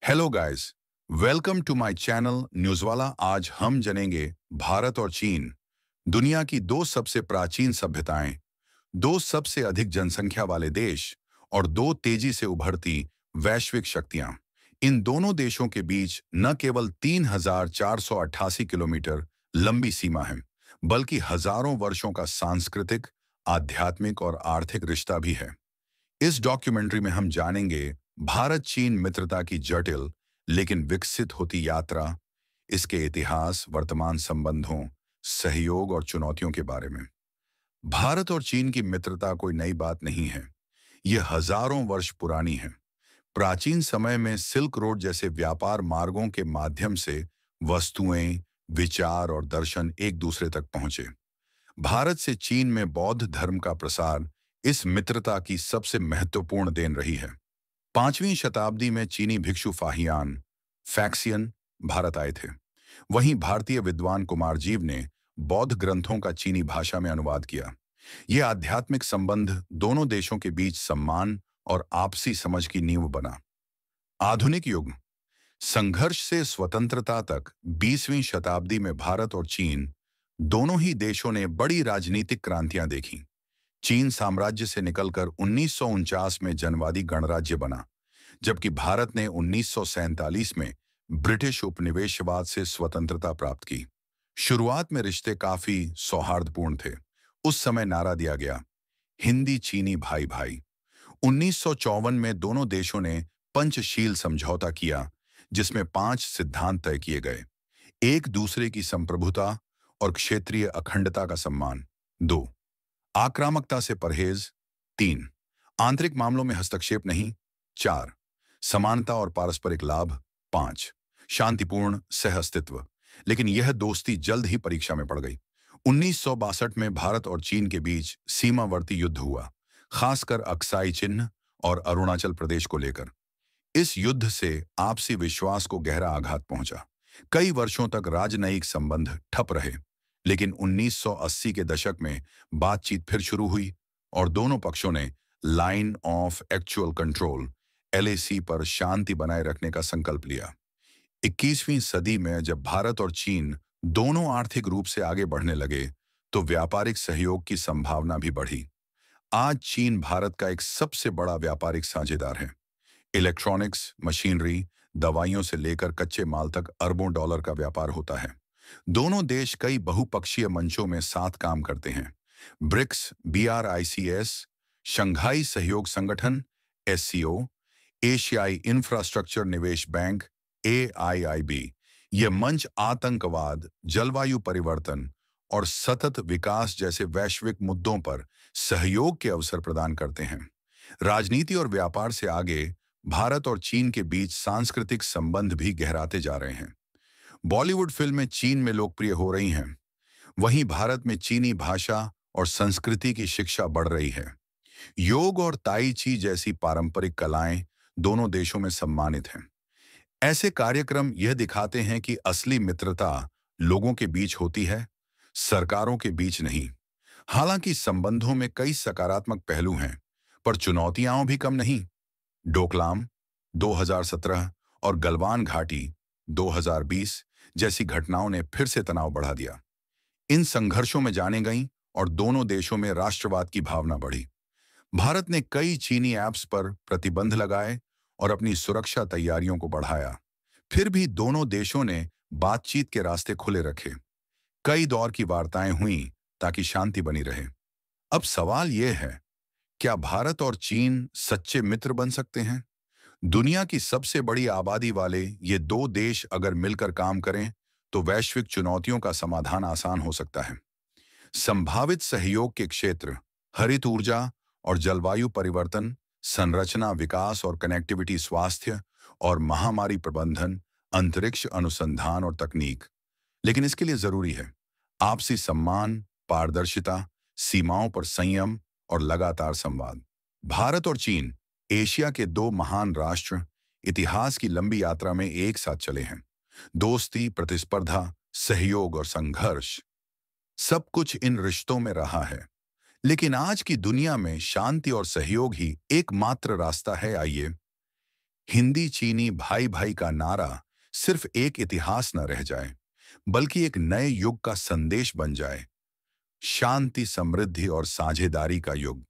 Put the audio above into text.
Hello guys, welcome to my channel न्यूज़वाला। आज हम जानेंगे भारत और चीन, दुनिया की दो सबसे प्राचीन सभ्यताएं, दो सबसे अधिक जनसंख्या वाले देश और दो तेजी से उभरती वैश्विक शक्तियां। इन दोनों देशों के बीच न केवल 3,488 किलोमीटर लंबी सीमा है, बल्कि हजारों वर्षों का सांस्कृतिक, आध्यात्मिक और आर्थिक रिश्ता भी है। इस डॉक्यूमेंट्री में हम जानेंगे भारत चीन मित्रता की जटिल लेकिन विकसित होती यात्रा, इसके इतिहास, वर्तमान संबंधों, सहयोग और चुनौतियों के बारे में। भारत और चीन की मित्रता कोई नई बात नहीं है। यह हजारों वर्ष पुरानी है। प्राचीन समय में सिल्क रोड जैसे व्यापार मार्गों के माध्यम से वस्तुएं, विचार और दर्शन एक दूसरे तक पहुंचे। भारत से चीन में बौद्ध धर्म का प्रसार इस मित्रता की सबसे महत्वपूर्ण देन रही है। 5वीं शताब्दी में चीनी भिक्षु फाहियान फैक्सियन भारत आए थे। वहीं भारतीय विद्वान कुमारजीव ने बौद्ध ग्रंथों का चीनी भाषा में अनुवाद किया। यह आध्यात्मिक संबंध दोनों देशों के बीच सम्मान और आपसी समझ की नींव बना। आधुनिक युग, संघर्ष से स्वतंत्रता तक 20वीं शताब्दी में भारत और चीन दोनों ही देशों ने बड़ी राजनीतिक क्रांतियां देखी। चीन साम्राज्य से निकलकर 1949 में जनवादी गणराज्य बना, जबकि भारत ने 1947 में ब्रिटिश उपनिवेशवाद से स्वतंत्रता प्राप्त की। शुरुआत में रिश्ते काफी सौहार्दपूर्ण थे। उस समय नारा दिया गया, हिंदी चीनी भाई भाई। 1954 में दोनों देशों ने पंचशील समझौता किया, जिसमें 5 सिद्धांत तय किए गए। एक दूसरे की संप्रभुता और क्षेत्रीय अखंडता का सम्मान। 2, आक्रामकता से परहेज। 3, आंतरिक मामलों में हस्तक्षेप नहीं। 4, समानता और पारस्परिक लाभ। 5, शांतिपूर्ण सहअस्तित्व। लेकिन यह दोस्ती जल्द ही परीक्षा में पड़ गई। 1962 में भारत और चीन के बीच सीमावर्ती युद्ध हुआ, खासकर अक्साई चिन्ह और अरुणाचल प्रदेश को लेकर। इस युद्ध से आपसी विश्वास को गहरा आघात पहुंचा। कई वर्षों तक राजनयिक संबंध ठप रहे, लेकिन 1980 के दशक में बातचीत फिर शुरू हुई और दोनों पक्षों ने line of actual control (LAC) पर शांति बनाए रखने का संकल्प लिया। 21वीं सदी में जब भारत और चीन दोनों आर्थिक रूप से आगे बढ़ने लगे, तो व्यापारिक सहयोग की संभावना भी बढ़ी। आज चीन भारत का एक सबसे बड़ा व्यापारिक साझेदार है। इलेक्ट्रॉनिक्स, मशीनरी, दवाइयों से लेकर कच्चे माल तक अरबों डॉलर का व्यापार होता है। दोनों देश कई बहुपक्षीय मंचों में साथ काम करते हैं। ब्रिक्स, BRICS, शंघाई सहयोग संगठन SCO, एशियाई इंफ्रास्ट्रक्चर निवेश बैंक AIIB, ये मंच आतंकवाद, जलवायु परिवर्तन और सतत विकास जैसे वैश्विक मुद्दों पर सहयोग के अवसर प्रदान करते हैं। राजनीति और व्यापार से आगे भारत और चीन के बीच सांस्कृतिक संबंध भी गहराते जा रहे हैं। बॉलीवुड फिल्में चीन में लोकप्रिय हो रही हैं, वहीं भारत में चीनी भाषा और संस्कृति की शिक्षा बढ़ रही है। योग और ताई ची जैसी पारंपरिक कलाएं दोनों देशों में सम्मानित हैं। ऐसे कार्यक्रम यह दिखाते हैं कि असली मित्रता लोगों के बीच होती है, सरकारों के बीच नहीं। हालांकि संबंधों में कई सकारात्मक पहलू हैं, पर चुनौतियां भी कम नहीं। डोकलाम 2017 और गलवान घाटी 2020 जैसी घटनाओं ने फिर से तनाव बढ़ा दिया। इन संघर्षों में जाने गईं और दोनों देशों में राष्ट्रवाद की भावना बढ़ी। भारत ने कई चीनी ऐप्स पर प्रतिबंध लगाए और अपनी सुरक्षा तैयारियों को बढ़ाया। फिर भी दोनों देशों ने बातचीत के रास्ते खुले रखे। कई दौर की वार्ताएं हुईं ताकि शांति बनी रहे। अब सवाल यह है, क्या भारत और चीन सच्चे मित्र बन सकते हैं? दुनिया की सबसे बड़ी आबादी वाले ये दो देश अगर मिलकर काम करें, तो वैश्विक चुनौतियों का समाधान आसान हो सकता है। संभावित सहयोग के क्षेत्र: हरित ऊर्जा और जलवायु परिवर्तन, संरचना विकास और कनेक्टिविटी, स्वास्थ्य और महामारी प्रबंधन, अंतरिक्ष अनुसंधान और तकनीक। लेकिन इसके लिए जरूरी है आपसी सम्मान, पारदर्शिता, सीमाओं पर संयम और लगातार संवाद। भारत और चीन, एशिया के दो महान राष्ट्र, इतिहास की लंबी यात्रा में एक साथ चले हैं। दोस्ती, प्रतिस्पर्धा, सहयोग और संघर्ष, सब कुछ इन रिश्तों में रहा है। लेकिन आज की दुनिया में शांति और सहयोग ही एकमात्र रास्ता है। आइए हिंदी चीनी भाई भाई का नारा सिर्फ एक इतिहास न रह जाए, बल्कि एक नए युग का संदेश बन जाए। शांति, समृद्धि और साझेदारी का युग।